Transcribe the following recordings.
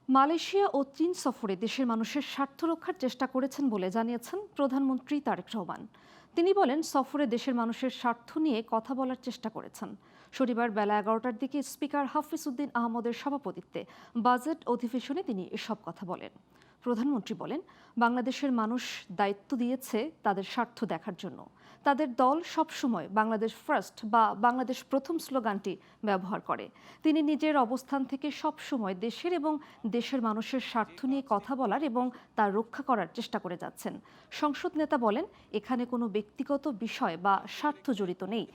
Malaysia ও চীন সফরে দেশের মানুষের স্বার্থ রক্ষার চেষ্টা করেছেন বলে জানিয়েছেন প্রধানমন্ত্রী তারেক রহমান। তিনি বলেন, সফরে দেশের মানুষের স্বার্থ নিয়ে কথা বলার চেষ্টা করেছেন। শনিবার বেলা 11টার দিকে স্পিকার হাফিজ উদ্দিন আহমদের সভাপতিত্বে বাজেট অধিবেশনে তিনি এসব কথা বলেন। প্রধানমন্ত্রী বলেন, বাংলাদেশের মানুষ দায়িত্ব দিয়েছে তাদের স্বার্থ দেখার জন্য। তাদের দল সবসময় বাংলাদেশ ফার্স্ট বা বাংলাদেশ প্রথম স্লোগানটি ব্যবহার করে। তিনি নিজের অবস্থান থেকে সবসময় দেশের এবং দেশের মানুষের স্বার্থ নিয়ে কথা বলার এবং তা রক্ষা করার চেষ্টা করে যাচ্ছেন। সংসদ নেতা বলেন, এখানে কোনো ব্যক্তিগত বিষয় বা স্বার্থ জড়িত নেই।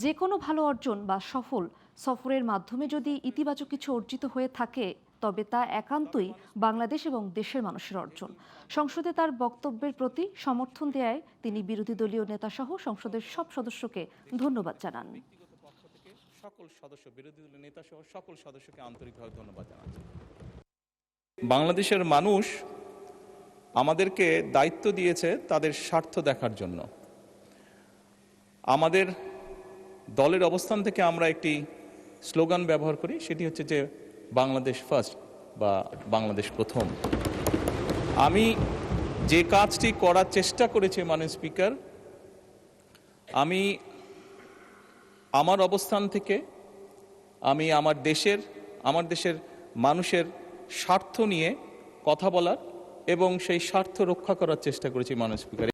যে কোনো ভালো অর্জন বা সফল সফরের মাধ্যমে যদি ইতিবাচক কিছু অর্জিত হয়ে থাকে, তবে তা একান্তই বাংলাদেশ এবং দেশের মানুষের অর্জন। সংসদে তার বক্তব্যের প্রতি সমর্থন দেয়ায় তিনি বিরোধী দলীয় নেতাসহ সংসদের সব সদস্যকে ধন্যবাদ জানান। সকল সদস্যকে আন্তরিকভাবে ধন্যবাদ জানাচ্ছি। বাংলাদেশের মানুষ আমাদেরকে দায়িত্ব দিয়েছে তাদের স্বার্থ দেখার জন্য। আমাদের দলের অবস্থান থেকে আমরা একটি স্লোগান ব্যবহার করি, সেটি হচ্ছে যে বাংলাদেশ ফার্স্ট বা বাংলাদেশ প্রথম। আমি যে কাজটি করার চেষ্টা করেছি মাননীয় স্পিকার, আমি আমার অবস্থান থেকে আমি আমার দেশের মানুষের স্বার্থ নিয়ে কথা বলার এবং সেই স্বার্থ রক্ষা করার চেষ্টা করেছি মাননীয় স্পিকার।